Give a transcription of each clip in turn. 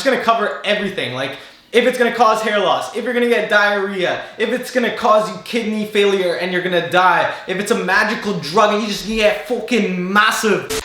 gonna cover everything. Like, if it's gonna cause hair loss, if you're gonna get diarrhea, if it's gonna cause you kidney failure and you're gonna die, if it's a magical drug and you just get fucking massive.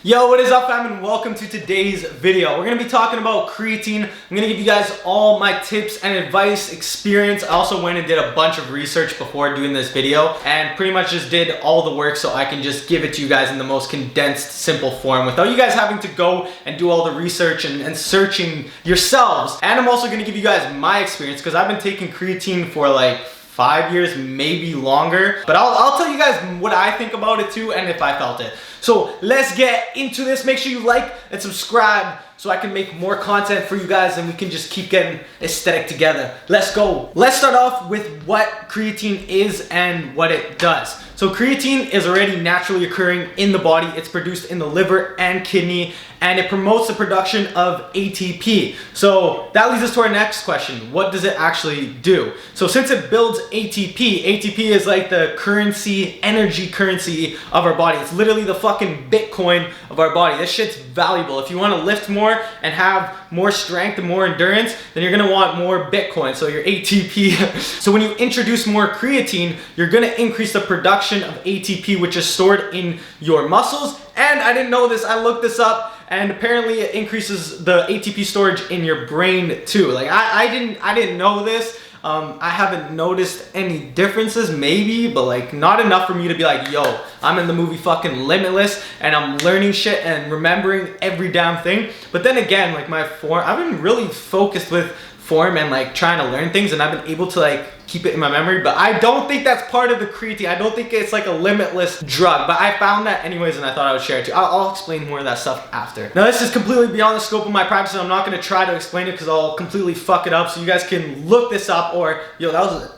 Yo, what is up, fam, and welcome to today's video. We're gonna be talking about creatine. I'm gonna give you guys all my tips and advice, experience. I also went and did a bunch of research before doing this video and pretty much just did all the work so I can just give it to you guys in the most condensed, simple form without you guys having to go and do all the research and searching yourselves. And I'm also gonna give you guys my experience because I've been taking creatine for like 5 years, maybe longer. But I'll tell you guys what I think about it too and if I felt it. So let's get into this. Make sure you like and subscribe so I can make more content for you guys and we can just keep getting aesthetic together. Let's go. Let's start off with what creatine is and what it does. So creatine is already naturally occurring in the body. It's produced in the liver and kidney, and it promotes the production of ATP. So that leads us to our next question. What does it actually do? So since it builds ATP, ATP is like the currency, energy currency of our body. It's literally the fucking Bitcoin of our body. This shit's valuable. If you want to lift more and have more strength and more endurance, then you're gonna want more Bitcoin, so your ATP. So when you introduce more creatine, you're gonna increase the production of ATP, which is stored in your muscles. And I didn't know this, I looked this up, and apparently it increases the ATP storage in your brain too. Like I didn't know this. I haven't noticed any differences, maybe, but like not enough for me to be like, yo, I'm in the movie fucking Limitless and I'm learning shit and remembering every damn thing. But then again, like my form, I've been really focused with form and like trying to learn things, and I've been able to like keep it in my memory. But I don't think that's part of the creatine. I don't think it's like a limitless drug, but I found that anyways and I thought I would share it too. I'll explain more of that stuff after. Now this is completely beyond the scope of my practice, and I'm not going to try to explain it because I'll completely fuck it up. So you guys can look this up, or yo, that was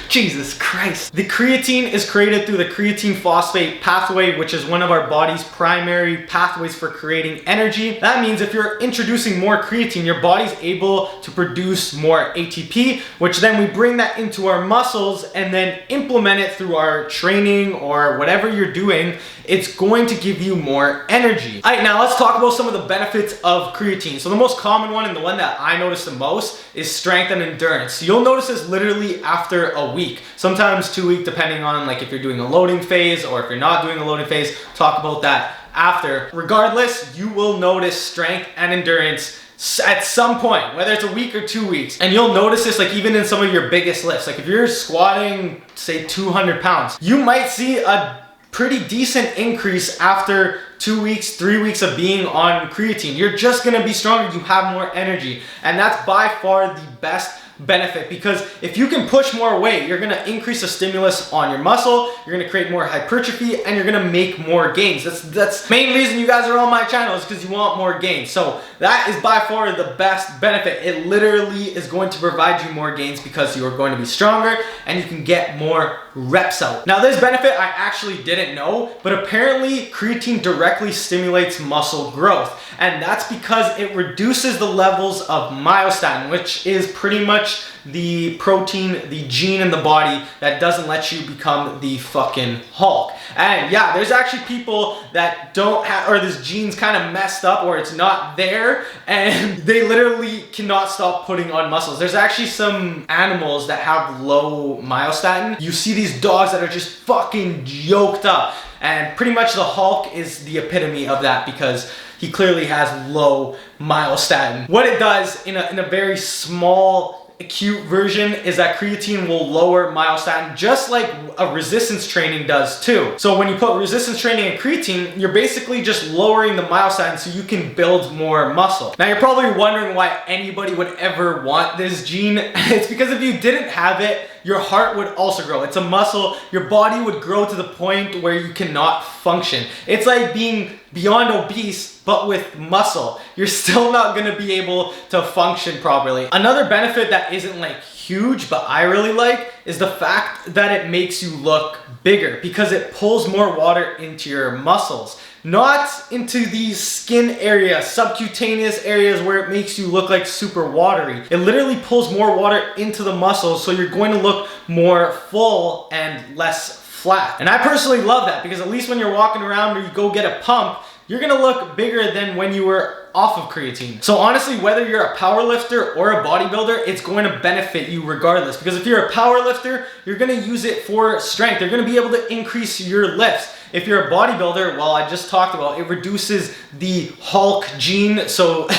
Jesus Christ. The creatine is created through the creatine phosphate pathway, which is one of our body's primary pathways for creating energy. That means if you're introducing more creatine, your body's able to produce more ATP, which then we bring that into our muscles and then implement it through our training or whatever you're doing. It's going to give you more energy. All right, now let's talk about some of the benefits of creatine. So the most common one and the one that I notice the most is strength and endurance. So you'll notice this literally after a week, sometimes 2 weeks, depending on like if you're doing a loading phase or if you're not doing a loading phase. Talk about that after. Regardless, you will notice strength and endurance at some point, whether it's a week or 2 weeks. And you'll notice this like even in some of your biggest lifts. Like if you're squatting, say 200 pounds, you might see a pretty decent increase after 2 weeks, 3 weeks of being on creatine. You're just gonna be stronger, you have more energy. And that's by far the best benefit, because if you can push more weight, you're gonna increase the stimulus on your muscle, you're gonna create more hypertrophy, and you're gonna make more gains. That's the main reason you guys are on my channel, is because you want more gains. So that is by far the best benefit. It literally is going to provide you more gains because you are going to be stronger and you can get more reps out. Now this benefit I actually didn't know, but apparently creatine directly stimulates muscle growth, and that's because it reduces the levels of myostatin, which is pretty much the protein, the gene in the body that doesn't let you become the fucking Hulk. And yeah, there's actually people that don't have, or this gene's kind of messed up or it's not there, and they literally cannot stop putting on muscles. There's actually some animals that have low myostatin. You see these dogs that are just fucking yoked up, and pretty much the Hulk is the epitome of that because he clearly has low myostatin. What it does in a very small acute version is that creatine will lower myostatin, just like a resistance training does too. So when you put resistance training and creatine, you're basically just lowering the myostatin so you can build more muscle. Now you're probably wondering why anybody would ever want this gene. It's because if you didn't have it, your heart would also grow. It's a muscle. Your body would grow to the point where you cannot function. It's like being beyond obese, but with muscle. You're still not gonna be able to function properly. Another benefit that isn't like huge, but I really like, is the fact that it makes you look bigger because it pulls more water into your muscles. Not into these skin areas, subcutaneous areas where it makes you look like super watery. It literally pulls more water into the muscles, so you're going to look more full and less flat. And I personally love that because at least when you're walking around or you go get a pump, you're gonna look bigger than when you were off of creatine. So honestly, whether you're a power lifter or a bodybuilder, it's going to benefit you regardless. Because if you're a power lifter, you're gonna use it for strength. You're gonna be able to increase your lifts. If you're a bodybuilder, well, I just talked about, it reduces the Hulk gene, so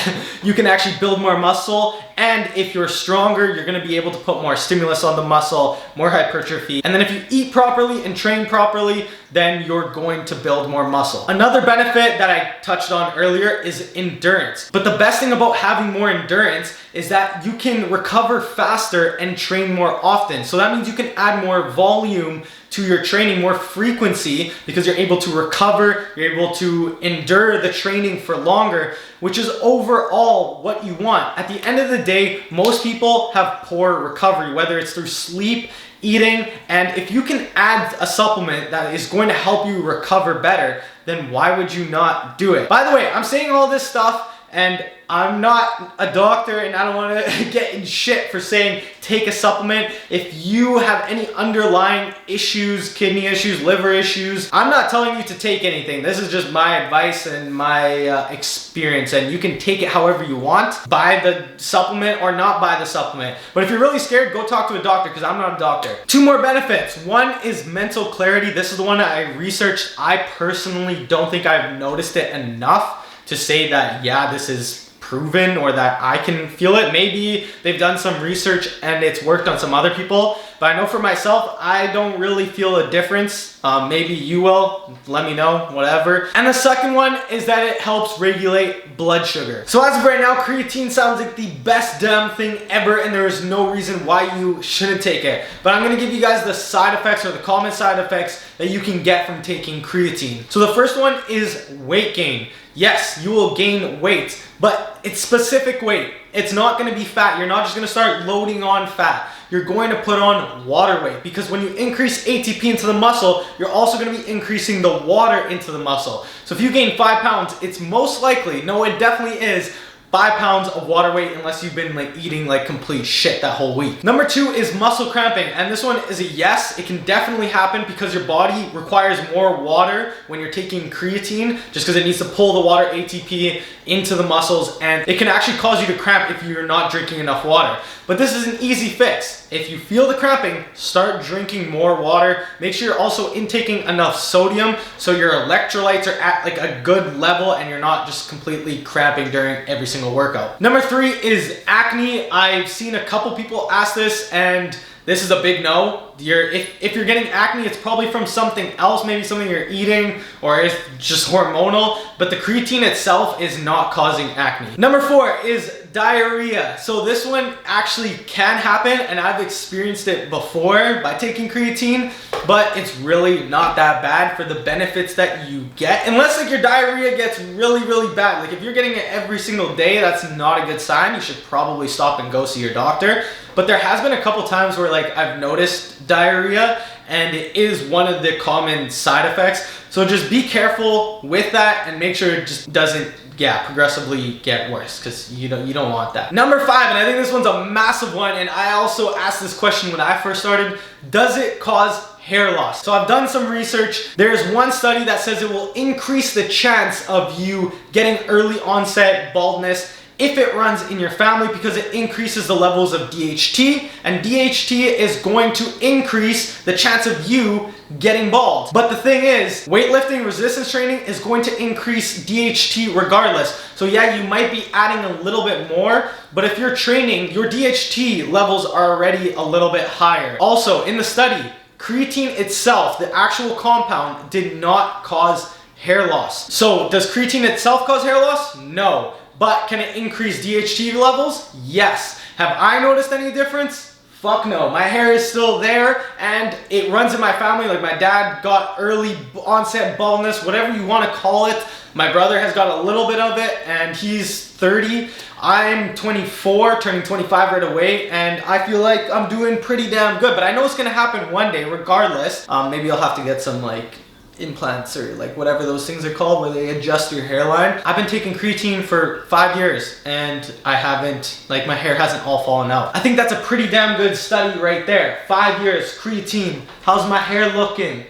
you can actually build more muscle. And if you're stronger, you're gonna be able to put more stimulus on the muscle, more hypertrophy. And then if you eat properly and train properly, then you're going to build more muscle. Another benefit that I touched on earlier is endurance. But the best thing about having more endurance is that you can recover faster and train more often. So that means you can add more volume to your training, more frequency, because you're able to recover, you're able to endure the training for longer, which is overall what you want. At the end of the day, most people have poor recovery, whether it's through sleep, eating, and if you can add a supplement that is going to help you recover better, then why would you not do it? By the way, I'm saying all this stuff and I'm not a doctor and I don't want to get in shit for saying take a supplement. If you have any underlying issues, kidney issues, liver issues, I'm not telling you to take anything. This is just my advice and my experience, and you can take it however you want. Buy the supplement or not buy the supplement. But if you're really scared, go talk to a doctor, because I'm not a doctor. 2 more benefits. One is mental clarity. This is the one that I researched. I personally don't think I've noticed it enough to say that, yeah, this is proven or that I can feel it. Maybe they've done some research and it's worked on some other people, but I know for myself, I don't really feel a difference. Maybe you will, let me know, whatever. And the second one is that it helps regulate blood sugar. So as of right now, creatine sounds like the best damn thing ever, and there is no reason why you shouldn't take it. But I'm gonna give you guys the side effects, or the common side effects that you can get from taking creatine. So the first one is weight gain. Yes, you will gain weight, but it's specific weight. It's not gonna be fat. You're not just gonna start loading on fat. You're going to put on water weight, because when you increase ATP into the muscle, you're also gonna be increasing the water into the muscle. So if you gain 5 pounds, it's most likely, no, it definitely is, 5 pounds of water weight, unless you've been like eating like complete shit that whole week. Number 2 is muscle cramping, and this one is a yes. It can definitely happen because your body requires more water when you're taking creatine, just because it needs to pull the water ATP into the muscles, and it can actually cause you to cramp if you're not drinking enough water. But this is an easy fix. If you feel the cramping, start drinking more water. Make sure you're also intaking enough sodium so your electrolytes are at like a good level and you're not just completely cramping during every single workout. Number 3 is acne. I've seen a couple people ask this, and this is a big no. If you're getting acne, it's probably from something else, maybe something you're eating, or it's just hormonal, but the creatine itself is not causing acne. Number 4 is diarrhea. So this one actually can happen, and I've experienced it before by taking creatine, but it's really not that bad for the benefits that you get. Unless like your diarrhea gets really, really bad. Like if you're getting it every single day, that's not a good sign. You should probably stop and go see your doctor. But there has been a couple times where like I've noticed diarrhea, and it is one of the common side effects. So just be careful with that and make sure it just doesn't progressively get worse, because you don't want that. Number 5, and I think this one's a massive one, and I also asked this question when I first started: does it cause hair loss? So I've done some research. There's one study that says it will increase the chance of you getting early onset baldness if it runs in your family, because it increases the levels of DHT, and DHT is going to increase the chance of you getting bald. But the thing is, weightlifting resistance training is going to increase DHT regardless. So yeah, you might be adding a little bit more, but if you're training, your DHT levels are already a little bit higher. Also, in the study, creatine itself, the actual compound, did not cause hair loss. So does creatine itself cause hair loss? No. But can it increase DHT levels? Yes. Have I noticed any difference? Fuck no. My hair is still there, and it runs in my family. Like my dad got early onset baldness, whatever you want to call it. My brother has got a little bit of it, and he's 30. I'm 24, turning 25 right away, and I feel like I'm doing pretty damn good. But I know it's gonna happen one day regardless. Maybe I'll have to get some like implants or like whatever those things are called, where they adjust your hairline. I've been taking creatine for 5 years, and I haven't, like, my hair hasn't all fallen out. I think that's a pretty damn good study right there. 5 years, creatine. How's my hair looking?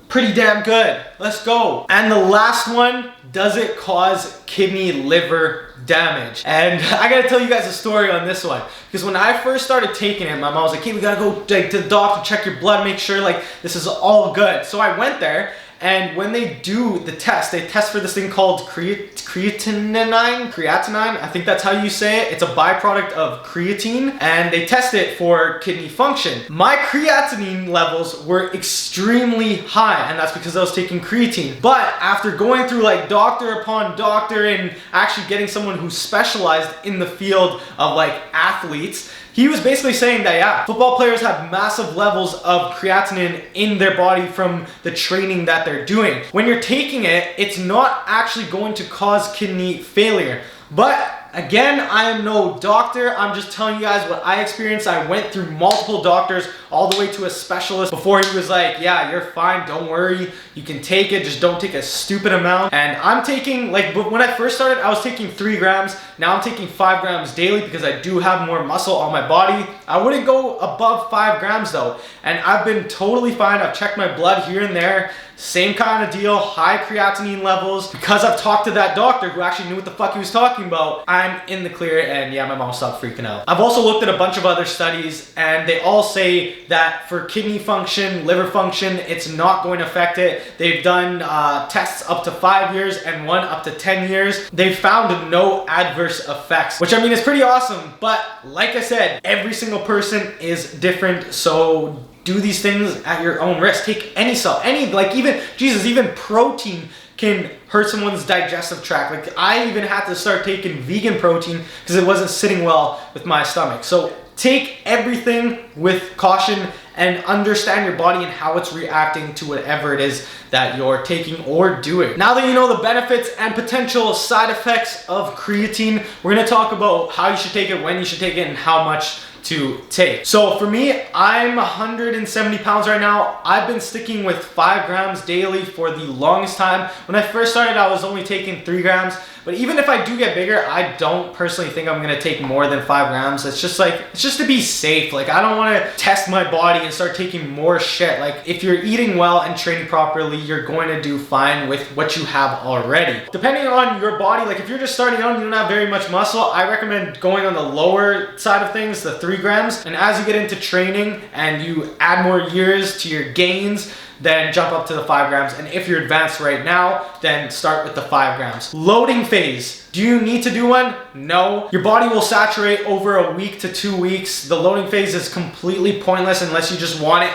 Pretty damn good. Let's go. And the last one, does it cause kidney liver damage? And I gotta tell you guys a story on this one, because when I first started taking it, my mom was like, hey, we gotta go to the doctor, check your blood, make sure like this is all good. So I went there, and when they do the test, they test for this thing called creatinine, I think that's how you say it. It's a byproduct of creatine, and they test it for kidney function. My creatinine levels were extremely high, and that's because I was taking creatine. But after going through like doctor upon doctor and actually getting someone who specialized in the field of like athletes, he was basically saying that, yeah, football players have massive levels of creatinine in their body from the training that they're doing. When you're taking it, it's not actually going to cause kidney failure. But again, I am no doctor. I'm just telling you guys what I experienced. I went through multiple doctors all the way to a specialist before he was like, yeah, you're fine, don't worry, you can take it, just don't take a stupid amount. And I'm taking, like, when I first started, I was taking 3 grams. Now I'm taking 5 grams daily because I do have more muscle on my body. I wouldn't go above 5 grams though. And I've been totally fine. I've checked my blood here and there. Same kind of deal, high creatinine levels. Because I've talked to that doctor who actually knew what the fuck he was talking about, I'm in the clear, and yeah, my mom stopped freaking out. I've also looked at a bunch of other studies, and they all say that for kidney function, liver function, it's not going to affect it. They've done tests up to 5 years and one up to 10 years. They've found no adverse effects, which I mean is pretty awesome. But like I said, every single person is different, so do these things at your own risk. Take any salt, like even protein can hurt someone's digestive tract. Like I even had to start taking vegan protein because it wasn't sitting well with my stomach. So take everything with caution and understand your body and how it's reacting to whatever it is that you're taking or doing. Now that you know the benefits and potential side effects of creatine, we're gonna talk about how you should take it, when you should take it, and how much to take. So for me, I'm 170 pounds right now. I've been sticking with 5 grams daily for the longest time. When I first started, I was only taking 3 grams. But even if I do get bigger, I don't personally think I'm gonna take more than 5 grams. It's just to be safe. Like I don't wanna test my body and start taking more shit. Like if you're eating well and training properly, you're going to do fine with what you have already. Depending on your body, like if you're just starting out and you don't have very much muscle, I recommend going on the lower side of things, the 3 grams. And as you get into training and you add more years to your gains, then jump up to the 5 grams. And if you're advanced right now, then start with the 5 grams. Loading phase. Do you need to do one? No. Your body will saturate over a week to 2 weeks. The loading phase is completely pointless unless you just want it.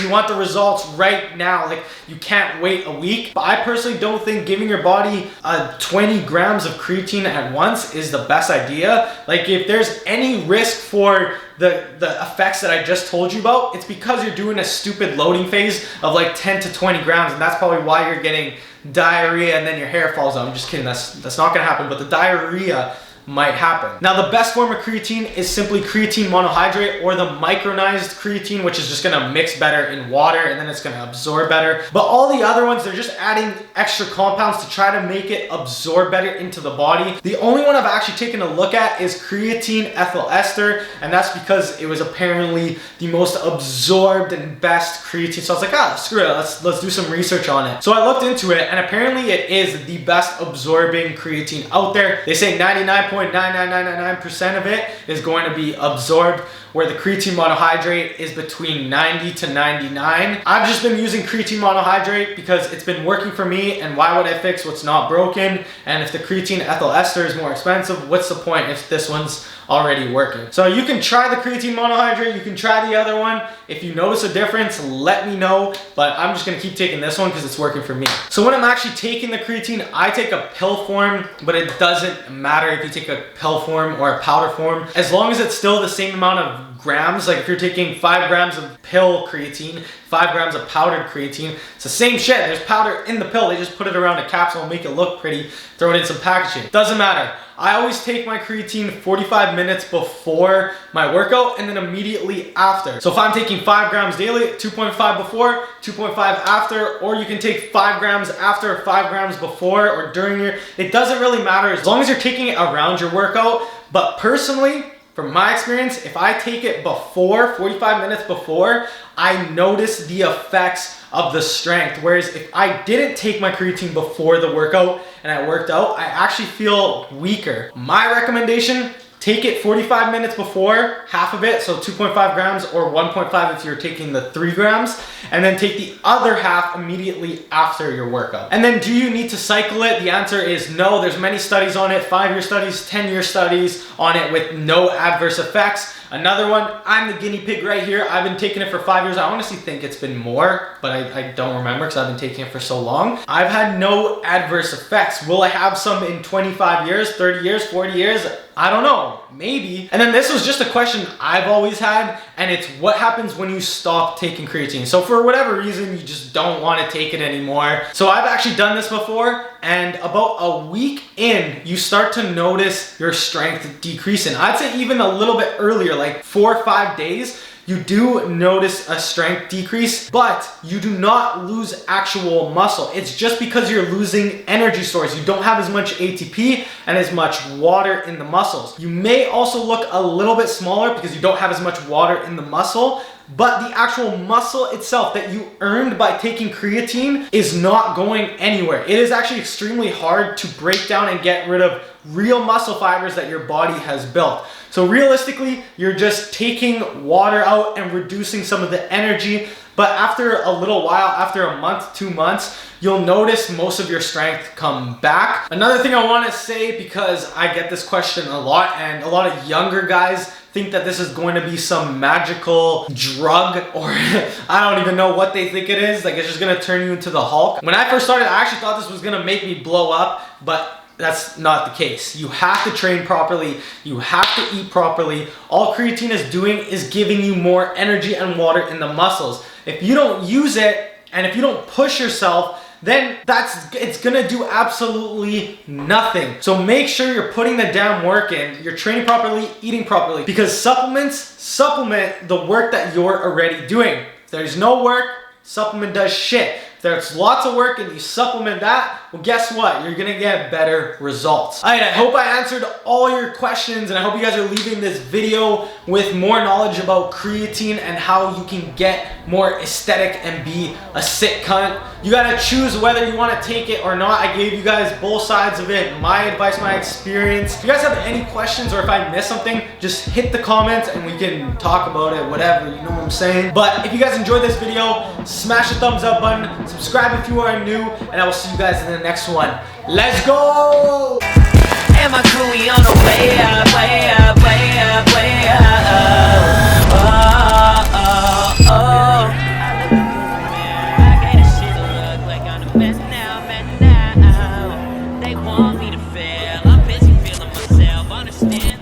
You want the results right now. Like you can't wait a week. But I personally don't think giving your body 20 grams of creatine at once is the best idea. Like if there's any risk for the effects that I just told you about, it's because you're doing a stupid loading phase of like 10 to 20 grams, and that's probably why you're getting diarrhea and then your hair falls out. I'm just kidding, that's not gonna happen, but the diarrhea might happen. Now the best form of creatine is simply creatine monohydrate, or the micronized creatine, which is just gonna mix better in water and then it's gonna absorb better. But all the other ones, they're just adding extra compounds to try to make it absorb better into the body. The only one I've actually taken a look at is creatine ethyl ester, and that's because it was apparently the most absorbed and best creatine. So I was like, screw it, let's do some research on it. So I looked into it, and apparently it is the best absorbing creatine out there. They say 99.99999% of it is going to be absorbed, where the creatine monohydrate is between 90 to 99. I've just been using creatine monohydrate because it's been working for me, and why would I fix what's not broken? And if the creatine ethyl ester is more expensive, what's the point if this one's already working? So you can try the creatine monohydrate, you can try the other one. If you notice a difference, let me know, but I'm just gonna keep taking this one because it's working for me. So when I'm actually taking the creatine, I take a pill form, but it doesn't matter if you take a pill form or a powder form, as long as it's still the same amount of grams. Like if you're taking 5 grams of pill creatine, 5 grams of powdered creatine, it's the same shit. There's powder in the pill, they just put it around a capsule and make it look pretty, throw it in some packaging. Doesn't matter. I always take my creatine 45 minutes before my workout and then immediately after. So if I'm taking 5 grams daily, 2.5 before, 2.5 after, or you can take 5 grams after, 5 grams before or during your, it doesn't really matter as long as you're taking it around your workout. But personally, from my experience, if I take it before, 45 minutes before, I notice the effects of the strength. Whereas if I didn't take my creatine before the workout and I worked out, I actually feel weaker. My recommendation, take it 45 minutes before, half of it, so 2.5 grams or 1.5 if you're taking the 3 grams, and then take the other half immediately after your workout. And then do you need to cycle it? The answer is no. There's many studies on it, 5-year studies, 10-year studies on it with no adverse effects. Another one, I'm the guinea pig right here. I've been taking it for 5 years. I honestly think it's been more, but I don't remember because I've been taking it for so long. I've had no adverse effects. Will I have some in 25 years, 30 years, 40 years? I don't know, maybe. And then this was just a question I've always had, and it's what happens when you stop taking creatine. So for whatever reason, you just don't want to take it anymore. So I've actually done this before, and about a week in, you start to notice your strength decreasing. I'd say even a little bit earlier, like 4 or 5 days, you do notice a strength decrease, but you do not lose actual muscle. It's just because you're losing energy stores. You don't have as much ATP and as much water in the muscles. You may also look a little bit smaller because you don't have as much water in the muscle, but the actual muscle itself that you earned by taking creatine is not going anywhere. It is actually extremely hard to break down and get rid of real muscle fibers that your body has built. So realistically, you're just taking water out and reducing some of the energy, but after a little while, after a month, 2 months, you'll notice most of your strength come back. Another thing I want to say, because I get this question a lot, and a lot of younger guys think that this is going to be some magical drug, or I don't even know what they think it is. Like, it's just gonna turn you into the Hulk. When I first started, I actually thought this was gonna make me blow up, but that's not the case. You have to train properly. You have to eat properly. All creatine is doing is giving you more energy and water in the muscles. If you don't use it, and if you don't push yourself, then it's gonna do absolutely nothing. So make sure you're putting the damn work in, you're training properly, eating properly, because supplements supplement the work that you're already doing. If there's no work, supplement does shit. If there's lots of work and you supplement that, well, guess what? You're gonna get better results. All right, I hope I answered all your questions, and I hope you guys are leaving this video with more knowledge about creatine and how you can get more aesthetic and be a sick cunt. You gotta choose whether you wanna take it or not. I gave you guys both sides of it, my advice, my experience. If you guys have any questions or if I missed something, just hit the comments and we can talk about it, whatever, you know what I'm saying? But if you guys enjoyed this video, smash the thumbs up button, subscribe if you are new, and I will see you guys in the next one. Let's go! And my crew, we on the way up, way up, way up, way up. Oh, oh, oh. I gave this shit a look like I'm a mess now. They want me to fail. I'm busy feeling myself, understand.